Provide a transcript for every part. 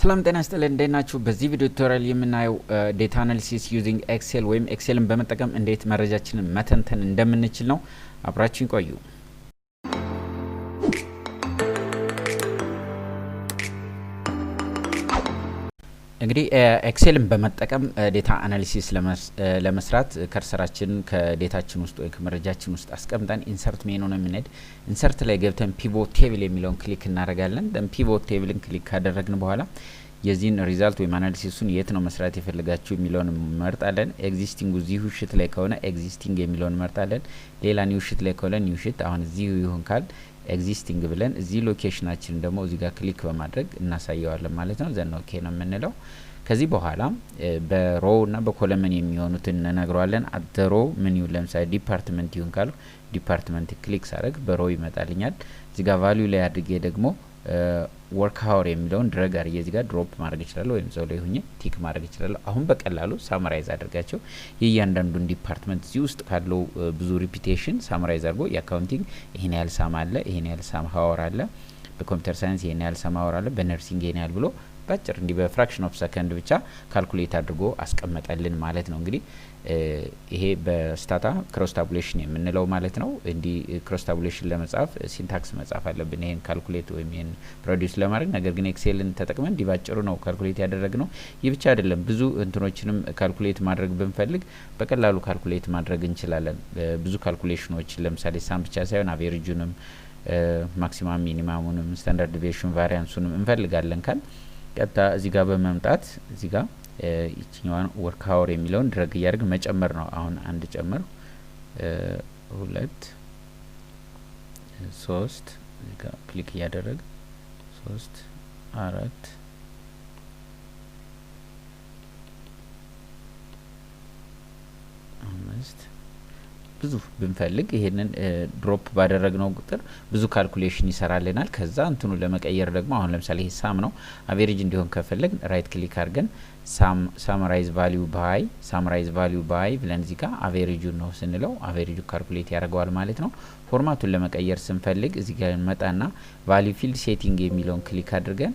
ሰላም ጤና ይስጥልን እንዴት ናችሁ? በዚህ ቪዲዮ ቱቶሪያል የምናየው ዴታ አናሊሲስ ዩዚንግ ኤክሴል ወይም ኤክሴልን በመጠቀም እንዴት መረጃችንን መተንተን እንደምንችል ነው። አብራችሁን ቆዩ። እንግዲህ ኤክሴልን በመጠቀም ዴታ አናሊሲስ ለመስራት ከርሰራችን ከዴታችን ውስጥ ወይ ከመረጃችን ውስጥ አስቀምጠን ኢንሰርት ሜኑ ነው የምንሄድ። ኢንሰርት ላይ ገብተን ፒቮት ቴብል የሚለውን ክሊክ እናደርጋለን። ደን ፒቮት ቴብልን ክሊክ ካደረግን በኋላ የዚህን ሪዛልት ወይም አናሊሲሱን የት ነው መስራት የፈለጋችሁ የሚለውን እንመርጣለን። ኤግዚስቲንግ እዚሁ ሽት ላይ ከሆነ ኤግዚስቲንግ የሚለውን እንመርጣለን። ሌላ ኒው ሽት ላይ ከሆነ ኒው ሽት፣ አሁን እዚሁ ይሁን ካል ኤግዚስቲንግ ብለን እዚህ ሎኬሽናችን ደግሞ እዚህ ጋር ክሊክ በማድረግ እናሳየዋለን ማለት ነው። ዘን ኦኬ ነው የምንለው። ከዚህ በኋላ በሮው እና በኮለመን የሚሆኑትን እንነግረዋለን። አደሮ ምን ይሁን ለምሳሌ ዲፓርትመንት ይሁን ካል ዲፓርትመንት ክሊክ ሳደርግ በሮው ይመጣልኛል። እዚህ ጋር ቫልዩ ላይ አድርጌ ደግሞ ወርክ አወር የሚለውን ድረግ አድርጌ እዚህ ጋር ድሮፕ ማድረግ ይችላለሁ፣ ወይም ዘው ላይ ሆኜ ቲክ ማድረግ ይችላለሁ። አሁን በቀላሉ ሳምራይዝ አድርጋቸው የእያንዳንዱን ዲፓርትመንት እዚህ ውስጥ ካለው ብዙ ሪፒቴሽን ሳምራይዝ አድርጎ የአካውንቲንግ ይሄን ያህል ሳም አለ፣ ይሄን ያህል ሳም ሀወር አለ፣ በኮምፒውተር ሳይንስ ይሄን ያህል ሳም ሀወር አለ፣ በነርሲንግ ይሄን ያህል ብሎ ባጭር እንዲ በፍራክሽን ኦፍ ሰከንድ ብቻ ካልኩሌት አድርጎ አስቀመጠልን ማለት ነው። እንግዲህ ይሄ በስታታ ክሮስ ታቡሌሽን የምንለው ማለት ነው። እንዲ ክሮስ ታቡሌሽን ለመጻፍ ሲንታክስ መጻፍ አለብን ይሄን ካልኩሌት ወይም ይሄን ፕሮዲዩስ ለማድረግ። ነገር ግን ኤክሴልን ተጠቅመን እንዲ ባጭሩ ነው ካልኩሌት ያደረግነው። ይህ ብቻ አይደለም፣ ብዙ እንትኖችንም ካልኩሌት ማድረግ ብንፈልግ በቀላሉ ካልኩሌት ማድረግ እንችላለን። ብዙ ካልኩሌሽኖች ለምሳሌ ሳም ብቻ ሳይሆን አቬሬጁንም ማክሲማም ሚኒማሙንም ስታንዳርድ ዲቪዬሽን ቫሪያንሱንም እንፈልጋለን ካል ቀጥታ እዚህ ጋር በመምጣት እዚህ ጋር ይችኛዋን ወርክ አወር የሚለውን ድረግ እያደረግን መጨመር ነው። አሁን አንድ ጨምር፣ ሁለት፣ ሶስት እዚህ ጋር ክሊክ እያደረግ 3 4 5 ብዙ ብንፈልግ ይሄንን ድሮፕ ባደረግነው ቁጥር ብዙ ካልኩሌሽን ይሰራልናል። ከዛ እንትኑ ለመቀየር ደግሞ አሁን ለምሳሌ ይሄ ሳም ነው፣ አቬሬጅ እንዲሆን ከፈለግ ራይት ክሊክ አድርገን ሳምራይዝ ቫልዩ ባይ ብለን እዚህ ጋር አቬሬጁ ነው ስንለው አቬሬጁ ካልኩሌት ያደርገዋል ማለት ነው። ፎርማቱን ለመቀየር ስንፈልግ እዚህ ጋር እንመጣና ቫልዩ ፊልድ ሴቲንግ የሚለውን ክሊክ አድርገን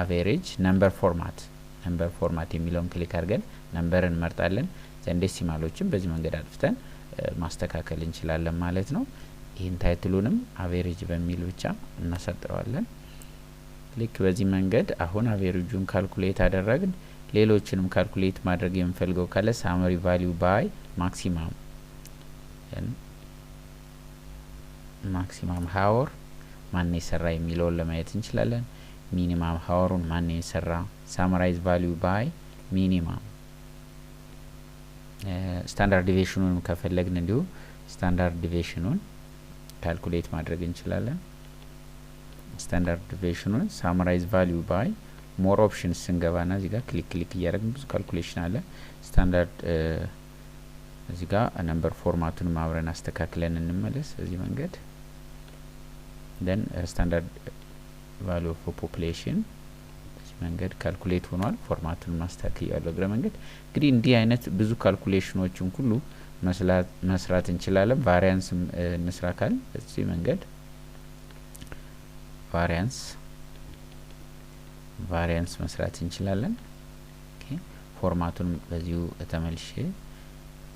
አቬሬጅ ነምበር ፎርማት የሚለውን ክሊክ አድርገን ነምበርን እንመርጣለን። ዘን ዴሲማሎችን በዚህ መንገድ አጥፍተን ማስተካከል እንችላለን ማለት ነው። ይህን ታይትሉንም አቬሬጅ በሚል ብቻ እናሰጥረዋለን። ልክ በዚህ መንገድ አሁን አቬሬጁን ካልኩሌት አደረግን። ሌሎችንም ካልኩሌት ማድረግ የምንፈልገው ካለ ሳመሪ ቫልዩ ባይ ማክሲማም ሀወር ማን የሰራ የሚለውን ለማየት እንችላለን። ሚኒማም ሀወሩን ማን የሰራ፣ ሳመራይዝ ቫልዩ ባይ ሚኒማም፣ ስታንዳርድ ዲቪዬሽኑን ከፈለግን እንዲሁ ስታንዳርድ ዲቪዬሽኑን ካልኩሌት ማድረግ እንችላለን። ስታንዳርድ ዲቪዬሽኑን ሳመራይዝ ቫልዩ ባይ ሞር ኦፕሽንስ ስንገባና እዚህ ጋር ክሊክ እያደረግን ብዙ ካልኩሌሽን አለ። ስታንዳርድ እዚህ ጋር ነምበር ፎርማቱን ማብረን አስተካክለን እንመለስ። በዚህ መንገድ ደን ስታንዳርድ ቫልዩ ኦፍ ፖፑሌሽን መንገድ ካልኩሌት ሆኗል። ፎርማቱን ማስተካከል ያለው ግረ መንገድ እንግዲህ እንዲህ አይነት ብዙ ካልኩሌሽኖችን ሁሉ መስራት እንችላለን። ቫሪያንስ እንስራ ካል በዚህ መንገድ ቫሪያንስ መስራት እንችላለን። ኦኬ ፎርማቱን በዚሁ ተመልሼ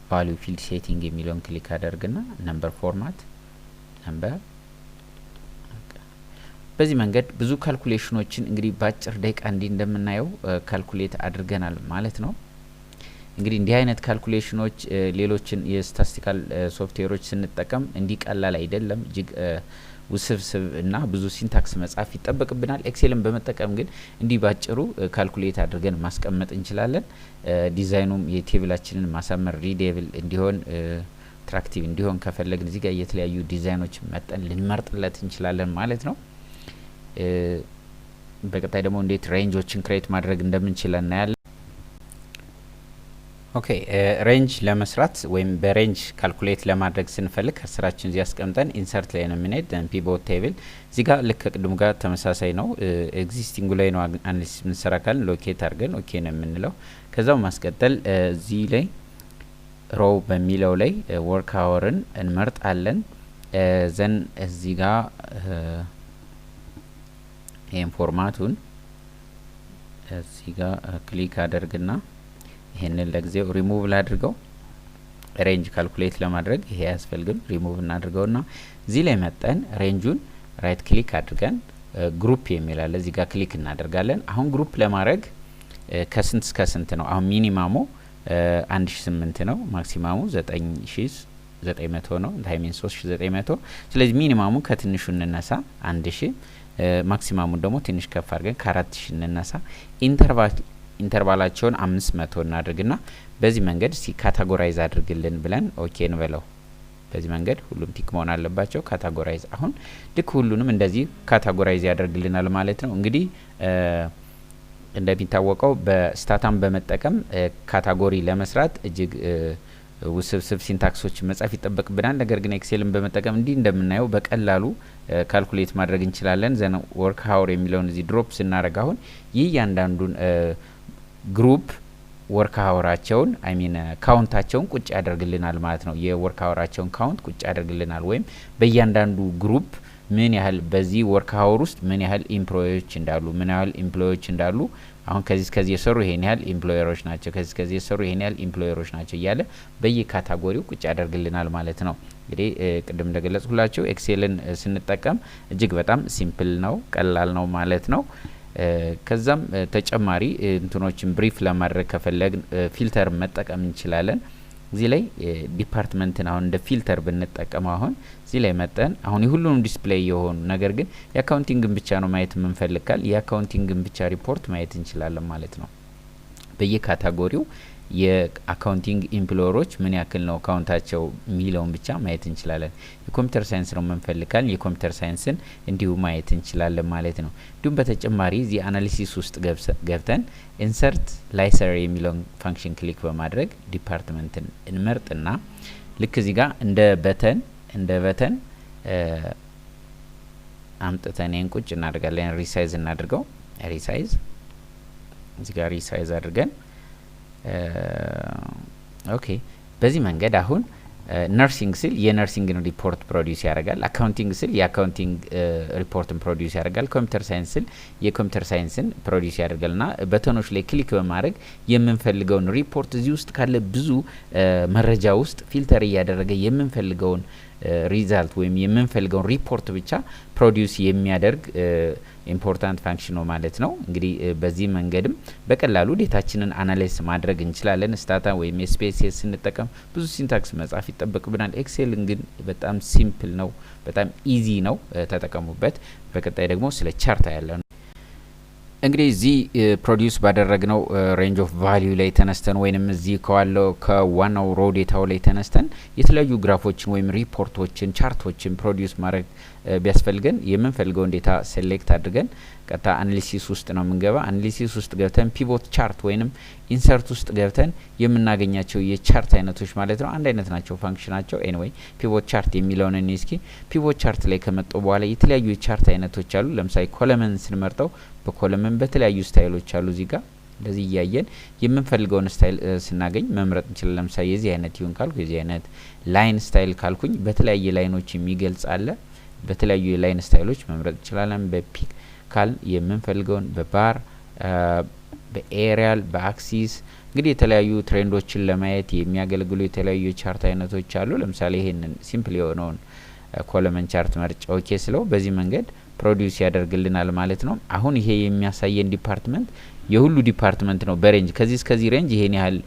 ቫልዩ ፊልድ ሴቲንግ የሚለውን ክሊክ አደርግና ነምበር ፎርማት ነምበር። በዚህ መንገድ ብዙ ካልኩሌሽኖችን እንግዲህ ባጭር ደቂቃ እንዲ እንደምናየው ካልኩሌት አድርገናል ማለት ነው። እንግዲህ እንዲህ አይነት ካልኩሌሽኖች ሌሎችን የስታቲስቲካል ሶፍትዌሮች ስንጠቀም እንዲ ቀላል አይደለም። እጅግ ውስብስብ እና ብዙ ሲንታክስ መጻፍ ይጠበቅብናል። ኤክሴልን በመጠቀም ግን እንዲ ባጭሩ ካልኩሌት አድርገን ማስቀመጥ እንችላለን። ዲዛይኑም የቴብላችንን ማሳመር ሪዴብል እንዲሆን አትራክቲቭ እንዲሆን ከፈለግን እዚህ ጋር የተለያዩ ዲዛይኖች መጠን ልንመርጥለት እንችላለን ማለት ነው። በቀጣይ ደግሞ እንዴት ሬንጆችን ክሬት ማድረግ እንደምንችል እናያለን። ኦኬ ሬንጅ ለመስራት ወይም በሬንጅ ካልኩሌት ለማድረግ ስንፈልግ ከስራችን እዚህ አስቀምጠን ኢንሰርት ላይ ነው የምንሄድ። ደን ፒቮት ቴብል እዚህ ጋር ልክ ከቅድሙ ጋር ተመሳሳይ ነው። ኤግዚስቲንግ ላይ ነው አናሊሲስ ምንሰራ ካልን ሎኬት አድርገን ኦኬ ነው የምንለው። ከዛው ማስቀጠል እዚህ ላይ ሮው በሚለው ላይ ወርክ አወርን እንመርጣለን። ዘን እዚህ ጋር ይሄን ፎርማቱን እዚህ ጋር ክሊክ አደርግና ይሄንን ለጊዜው ሪሙቭ ላድርገው። ሬንጅ ካልኩሌት ለማድረግ ይሄ ያስፈልግም ሪሙቭ እናድርገውና እዚህ ላይ መጠን ሬንጁን ራይት ክሊክ አድርገን ግሩፕ የሚላል እዚህ ጋር ክሊክ እናደርጋለን። አሁን ግሩፕ ለማድረግ ከስንት እስከ ስንት ነው? አሁን ሚኒማሙ 1008 ነው፣ ማክሲማሙ 9900 ነው፣ ታይሚን 3900። ስለዚህ ሚኒማሙ ከትንሹ እንነሳ 1000፣ ማክሲማሙን ደግሞ ትንሽ ከፍ አድርገን ከ4000 እንነሳ። ኢንተርቫላቸውን 500 እናድርግና በዚህ መንገድ እስቲ ካታጎራይዝ አድርግልን ብለን ኦኬ እንበለው። በዚህ መንገድ ሁሉም ቲክ መሆን አለባቸው። ካታጎራይዝ አሁን ልክ ሁሉንም እንደዚህ ካታጎራይዝ ያደርግልናል ማለት ነው። እንግዲህ እንደሚታወቀው በስታታም በመጠቀም ካታጎሪ ለመስራት እጅግ ውስብስብ ሲንታክሶች መጻፍ ይጠበቅብናል። ነገር ግን ኤክሴልን በመጠቀም እንዲህ እንደምናየው በቀላሉ ካልኩሌት ማድረግ እንችላለን። ዘን ወርክ ሀወር የሚለውን እዚህ ድሮፕ ስናደርግ አሁን ይህ እያንዳንዱን ግሩፕ ወርክ ሀወራቸውን አይሚን ካውንታቸውን ቁጭ ያደርግልናል ማለት ነው። የወርክ ሀወራቸውን ካውንት ቁጭ ያደርግልናል። ወይም በእያንዳንዱ ግሩፕ ምን ያህል በዚህ ወርክ ሀወር ውስጥ ምን ያህል ኢምፕሎዮች እንዳሉ ምን ያህል ኢምፕሎዮች እንዳሉ አሁን ከዚህ የሰሩ ይሄን ያህል ኢምፕሎየሮች ናቸው፣ ከዚህ የሰሩ ይሄን ያህል ኢምፕሎየሮች ናቸው እያለ በየካታጎሪው ቁጭ ያደርግልናል ማለት ነው። እንግዲህ ቅድም እንደገለጽኩላችሁ ኤክሴልን ስንጠቀም እጅግ በጣም ሲምፕል ነው፣ ቀላል ነው ማለት ነው። ከዛም ተጨማሪ እንትኖችን ብሪፍ ለማድረግ ከፈለግን ፊልተር መጠቀም እንችላለን። እዚህ ላይ ዲፓርትመንትን አሁን እንደ ፊልተር ብንጠቀም አሁን እዚህ ላይ መጠን አሁን የሁሉንም ዲስፕሌይ የሆኑ ነገር ግን የአካውንቲንግን ብቻ ነው ማየት የምንፈልግ ካል የአካውንቲንግን ብቻ ሪፖርት ማየት እንችላለን ማለት ነው። በየካታጎሪው የአካውንቲንግ ኢምፕሎየሮች ምን ያክል ነው ካውንታቸው ሚለውን ብቻ ማየት እንችላለን። የኮምፒውተር ሳይንስ ነው የምንፈልግ ካል የኮምፒውተር ሳይንስን እንዲሁ ማየት እንችላለን ማለት ነው። እንዲሁም በተጨማሪ እዚህ አናሊሲስ ውስጥ ገብተን ኢንሰርት ላይሰር የሚለውን ፋንክሽን ክሊክ በማድረግ ዲፓርትመንትን እንመርጥና ልክ እዚህ ጋር እንደ በተን አምጥተን ይህን ቁጭ እናደርጋለን። ሪሳይዝ እናድርገው። ሪሳይዝ እዚህ ጋር ሪሳይዝ አድርገን ኦኬ በዚህ መንገድ አሁን ነርሲንግ ስል የነርሲንግን ሪፖርት ፕሮዲዩስ ያደርጋል። አካውንቲንግ ስል የአካውንቲንግ ሪፖርትን ፕሮዲዩስ ያደርጋል። ኮምፒውተር ሳይንስ ስል የኮምፒውተር ሳይንስን ፕሮዲዩስ ያደርጋልና በተኖች ላይ ክሊክ በማድረግ የምንፈልገውን ሪፖርት እዚህ ውስጥ ካለ ብዙ መረጃ ውስጥ ፊልተር እያደረገ የምንፈልገውን ሪዛልት ወይም የምንፈልገውን ሪፖርት ብቻ ፕሮዲዩስ የሚያደርግ ኢምፖርታንት ፋንክሽን ነው ማለት ነው። እንግዲህ በዚህ መንገድም በቀላሉ ዴታችንን አናላይዝ ማድረግ እንችላለን። ስታታ ወይም ኤስፒኤስኤስ ስንጠቀም ብዙ ሲንታክስ መጻፍ ይጠበቅብናል። ኤክሴልን ግን በጣም ሲምፕል ነው፣ በጣም ኢዚ ነው፣ ተጠቀሙበት። በቀጣይ ደግሞ ስለ ቻርት ያለን እንግዲህ እዚህ ፕሮዲዩስ ባደረግነው ሬንጅ ኦፍ ቫልዩ ላይ ተነስተን ወይንም እዚህ ከዋናው ሮ ዴታው ላይ ተነስተን የተለያዩ ግራፎችን ወይም ሪፖርቶችን ቻርቶችን ፕሮዲዩስ ማድረግ ቢያስፈልገን የምንፈልገውን ዴታ ሴሌክት አድርገን ቀጥታ አናሊሲስ ውስጥ ነው የምንገባ። አናሊሲስ ውስጥ ገብተን ፒቮት ቻርት ወይንም ኢንሰርት ውስጥ ገብተን የምናገኛቸው የቻርት አይነቶች ማለት ነው አንድ አይነት ናቸው ፋንክሽናቸው። ኤኒዌይ ፒቮት ቻርት የሚለውን እኔ እስኪ ፒቮት ቻርት ላይ ከመጣው በኋላ የተለያዩ የቻርት አይነቶች አሉ። ለምሳሌ ኮለመን ስንመርጠው በኮለመን በተለያዩ ስታይሎች አሉ። እዚህ ጋር እንደዚህ እያየን የምንፈልገውን ስታይል ስናገኝ መምረጥ እንችላለን። ለምሳሌ የዚህ አይነት ይሁን ካልኩ የዚህ አይነት ላይን ስታይል ካልኩኝ በተለያየ ላይኖች የሚገልጽ አለ። በተለያዩ የላይን ስታይሎች መምረጥ እንችላለን። በፒክ ካል የምንፈልገውን በባር በኤሪያል በአክሲስ እንግዲህ የተለያዩ ትሬንዶችን ለማየት የሚያገለግሉ የተለያዩ የቻርት አይነቶች አሉ። ለምሳሌ ይሄንን ሲምፕል የሆነውን ኮለመን ቻርት መርጫ ኦኬ ስለው በዚህ መንገድ ፕሮዲዩስ ያደርግልናል ማለት ነው። አሁን ይሄ የሚያሳየን ዲፓርትመንት የሁሉ ዲፓርትመንት ነው በሬንጅ ከዚህ እስከዚህ ሬንጅ ይሄን ያህል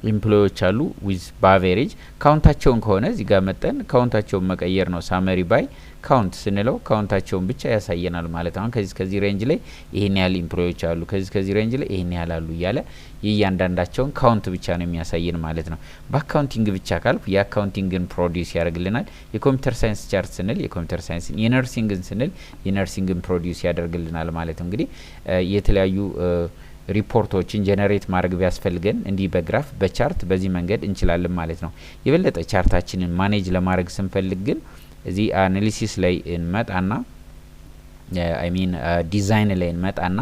ኢምፕሎዮች አሉ ዊዝ በአቬሬጅ ካውንታቸውን ከሆነ እዚህ ጋር መጠን ካውንታቸውን መቀየር ነው። ሳመሪ ባይ ካውንት ስንለው ካውንታቸውን ብቻ ያሳየናል ማለት ነው። ከዚህ እስከዚህ ሬንጅ ላይ ይሄን ያህል ኢምፕሎዮች አሉ፣ ከዚህ እስከዚህ ሬንጅ ላይ ይሄን ያህል አሉ እያለ የእያንዳንዳቸውን ካውንት ብቻ ነው የሚያሳየን ማለት ነው። በአካውንቲንግ ብቻ ካልኩ የአካውንቲንግን ፕሮዲዩስ ያደርግልናል። የኮምፒውተር ሳይንስ ቻርት ስንል የኮምፒውተር ሳይንስን፣ የነርሲንግን ስንል የነርሲንግን ፕሮዲዩስ ያደርግልናል ማለት ነው። እንግዲህ የተለያዩ ሪፖርቶችን ጀነሬት ማድረግ ቢያስፈልገን እንዲህ በግራፍ በቻርት በዚህ መንገድ እንችላለን ማለት ነው። የበለጠ ቻርታችንን ማኔጅ ለማድረግ ስንፈልግ ግን እዚህ አናሊሲስ ላይ እንመጣና ዲዛይን ላይ እንመጣና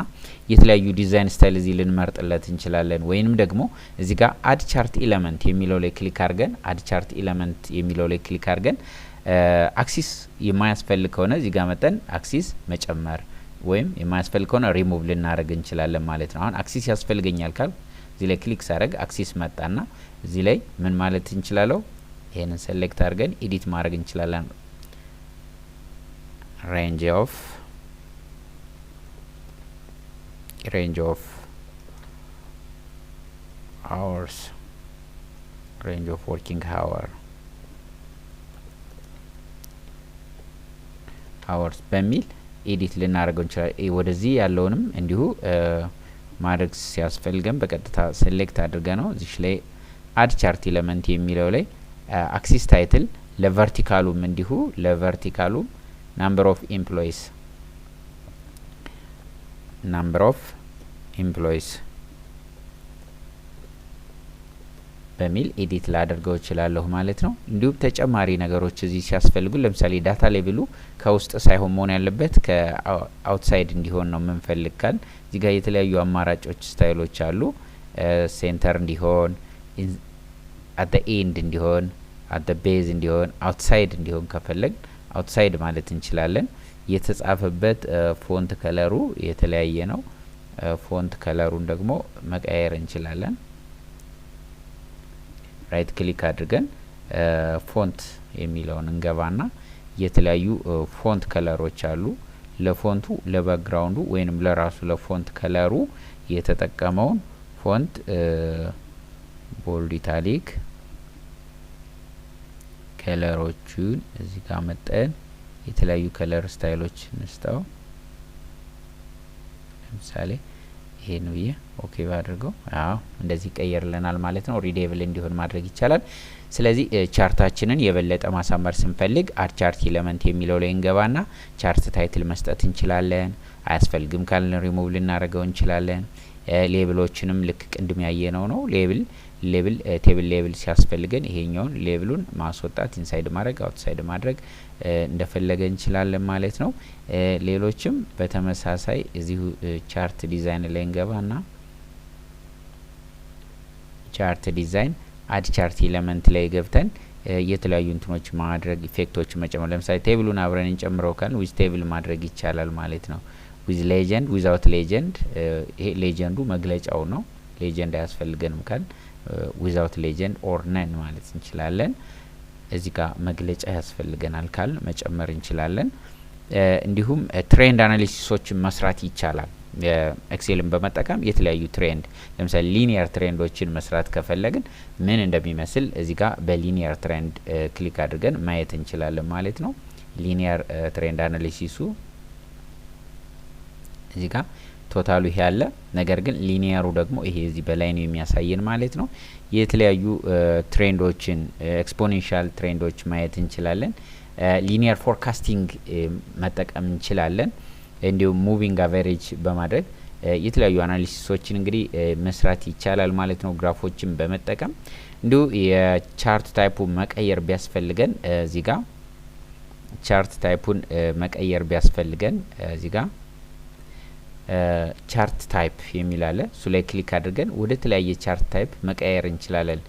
የተለያዩ ዲዛይን ስታይል እዚህ ልንመርጥለት እንችላለን። ወይንም ደግሞ እዚህ ጋር አድ ቻርት ኤሌመንት የሚለው ላይ ክሊክ አድርገን አድ ቻርት ኤሌመንት የሚለው ላይ ክሊክ አድርገን አክሲስ የማያስፈልግ ከሆነ እዚህ ጋር መጠን አክሲስ መጨመር ወይም የማያስፈልግ ከሆነ ሪሙቭ ልናደርግ እንችላለን ማለት ነው። አሁን አክሲስ ያስፈልገኛል ካል እዚህ ላይ ክሊክ ሳደርግ አክሲስ መጣና እዚህ ላይ ምን ማለት እንችላለን? ይሄንን ሴሌክት አድርገን ኤዲት ማድረግ እንችላለን። range of hours, range of working hours በሚል ኤዲት ልናደርገው እንችላለን። ወደዚህ ያለውንም እንዲሁ ማድረግ ሲያስፈልገን በቀጥታ ሴሌክት አድርገ ነው እዚህ ላይ አድ ቻርት ኤሌመንት የሚለው ላይ አክሲስ ታይትል ለቨርቲካሉም እንዲሁ ለቨርቲካሉም number of employees በሚል ኤዲት ላደርገው እችላለሁ ማለት ነው። እንዲሁም ተጨማሪ ነገሮች እዚህ ሲያስፈልጉ ለምሳሌ ዳታ ሌቭሉ ከውስጥ ሳይሆን መሆን ያለበት ከአውትሳይድ እንዲሆን ነው የምንፈልግ ካል እዚህ ጋር የተለያዩ አማራጮች ስታይሎች አሉ። ሴንተር እንዲሆን at the end እንዲሆን at the base እንዲሆን አውትሳይድ እንዲሆን ከፈለግ አውትሳይድ ማለት እንችላለን። የተጻፈበት ፎንት ከለሩ የተለያየ ነው። ፎንት ከለሩን ደግሞ መቀየር እንችላለን። ራይት ክሊክ አድርገን ፎንት የሚለውን እንገባና የተለያዩ ፎንት ከለሮች አሉ። ለፎንቱ ለባክግራውንዱ ወይንም ለራሱ ለፎንት ከለሩ የተጠቀመውን ፎንት ቦልድ ኢታሊክ ከለሮቹን እዚህ ጋር መጠን የተለያዩ ከለር ስታይሎች እንስታው። ለምሳሌ ይሄን ብዬ ኦኬ ባድርገው እንደዚህ ቀየርልናል ማለት ነው። ሪዴብል እንዲሆን ማድረግ ይቻላል። ስለዚህ ቻርታችንን የበለጠ ማሳመር ስንፈልግ አድ ቻርት ኤሌመንት የሚለው ላይ እንገባና ቻርት ታይትል መስጠት እንችላለን። አያስፈልግም ካልን ሪሙቭ ልናደርገው እንችላለን። ሌብሎችንም ልክ ቅድም ያየነው ነው። ሌብል ቴብል ሌብል ሲያስፈልገን ይሄኛውን ሌብሉን ማስወጣት ኢንሳይድ ማድረግ አውትሳይድ ማድረግ እንደፈለገ እንችላለን ማለት ነው። ሌሎችም በተመሳሳይ እዚሁ ቻርት ዲዛይን ላይ እንገባና ቻርት ዲዛይን አድ ቻርት ኤሌመንት ላይ ገብተን የተለያዩ እንትኖች ማድረግ ኢፌክቶች መጨመር ለምሳሌ ቴብሉን አብረን እንጨምረው ካልን ዊዝ ቴብል ማድረግ ይቻላል ማለት ነው። ዊዝ ሌጀንድ ዊዛውት ሌጀንድ ይሄ ሌጀንዱ መግለጫው ነው። ሌጀንድ አያስፈልገንም ካል ዊዛውት ሌጀንድ ኦር ነን ማለት እንችላለን። እዚህ ጋር መግለጫ ያስፈልገናል ካል መጨመር እንችላለን። እንዲሁም ትሬንድ አናሊሲሶችን መስራት ይቻላል። ኤክሴልን በመጠቀም የተለያዩ ትሬንድ ለምሳሌ ሊኒየር ትሬንዶችን መስራት ከፈለግን ምን እንደሚመስል እዚህ ጋር በሊኒየር ትሬንድ ክሊክ አድርገን ማየት እንችላለን ማለት ነው። ሊኒየር ትሬንድ አናሊሲሱ እዚህ ጋር ቶታሉ ይሄ ያለ ነገር ግን ሊኒየሩ ደግሞ ይሄ እዚህ በላይ ነው የሚያሳየን ማለት ነው። የተለያዩ ትሬንዶችን ኤክስፖኔንሻል ትሬንዶች ማየት እንችላለን። ሊኒየር ፎርካስቲንግ መጠቀም እንችላለን። እንዲሁም ሙቪንግ አቨሬጅ በማድረግ የተለያዩ አናሊሲሶችን እንግዲህ መስራት ይቻላል ማለት ነው። ግራፎችን በመጠቀም እንዲሁ የቻርት ታይፑ መቀየር ቢያስፈልገን እዚህ ጋር ቻርት ታይፑን መቀየር ቢያስፈልገን እዚህ ጋር ቻርት ታይፕ የሚል አለ። እሱ ላይ ክሊክ አድርገን ወደ ተለያየ ቻርት ታይፕ መቀየር እንችላለን።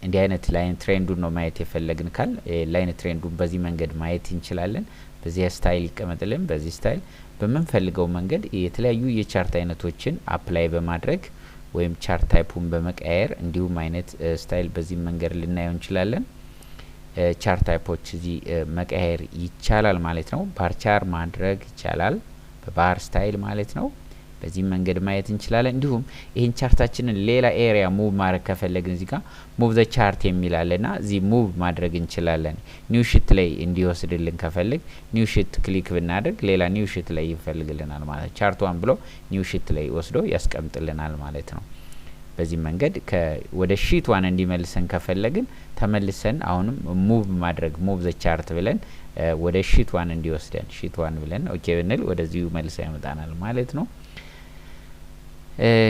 እንዲህ አይነት ላይን ትሬንዱን ነው ማየት የፈለግን ካል ላይን ትሬንዱን በዚህ መንገድ ማየት እንችላለን። በዚህ ስታይል ይቀመጥልን። በዚህ ስታይል በምንፈልገው መንገድ የተለያዩ የቻርት አይነቶችን አፕላይ በማድረግ ወይም ቻርት ታይፑን በመቀየር እንዲሁም አይነት ስታይል በዚህ መንገድ ልናየው እንችላለን። ቻርት ታይፖች እዚህ መቀየር ይቻላል ማለት ነው። ባር ቻር ማድረግ ይቻላል በባር ስታይል ማለት ነው። በዚህ መንገድ ማየት እንችላለን። እንዲሁም ይሄን ቻርታችንን ሌላ ኤሪያ ሙቭ ማድረግ ከፈለግን እዚህ ጋር ሙቭ ዘ ቻርት የሚላለና እዚህ ሙቭ ማድረግ እንችላለን። ኒው ሺት ላይ እንዲወስድልን ከፈለግ ኒው ሺት ክሊክ ብናደርግ ሌላ ኒው ሺት ላይ ይፈልግልናል ማለት ቻርቷን ብሎ ኒው ሺት ላይ ወስዶ ያስቀምጥልናል ማለት ነው። በዚህ መንገድ ወደ ሺት ዋን እንዲመልሰን ከፈለግን ተመልሰን አሁንም ሙቭ ማድረግ ሙቭ ዘ ቻርት ብለን ወደ ሺት ዋን እንዲወስደን ሺት ዋን ብለን ኦኬ ብንል ወደዚሁ መልሶ ያመጣናል ማለት ነው።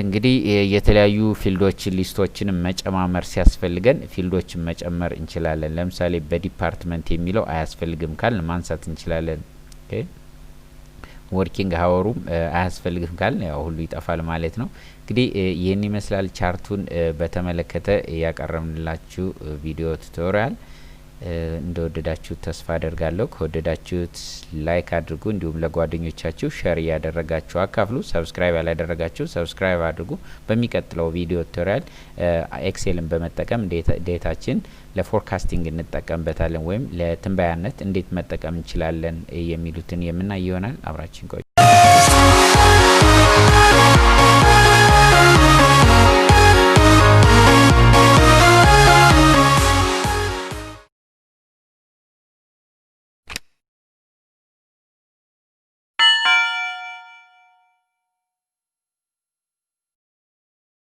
እንግዲህ የተለያዩ ፊልዶችን ሊስቶችን መጨማመር ሲያስፈልገን ፊልዶችን መጨመር እንችላለን። ለምሳሌ በዲፓርትመንት የሚለው አያስፈልግም ካል ማንሳት እንችላለን። ኦኬ ወርኪንግ ሀወሩም አያስፈልግም ካል ያው ሁሉ ይጠፋል ማለት ነው። እንግዲህ ይህን ይመስላል ቻርቱን በተመለከተ ያቀረብንላችሁ ቪዲዮ ቱቶሪያል። እንደወደዳችሁት ተስፋ አደርጋለሁ። ከወደዳችሁት ላይክ አድርጉ፣ እንዲሁም ለጓደኞቻችሁ ሼር እያደረጋችሁ አካፍሉ። ሰብስክራይብ ያላደረጋችሁ ሰብስክራይብ አድርጉ። በሚቀጥለው ቪዲዮ ቱቶሪያል ኤክሴልን በመጠቀም ዴታችን ለፎርካስቲንግ እንጠቀምበታለን ወይም ለትንበያነት እንዴት መጠቀም እንችላለን የሚሉትን የምናይ ይሆናል። አብራችን ቆዩ።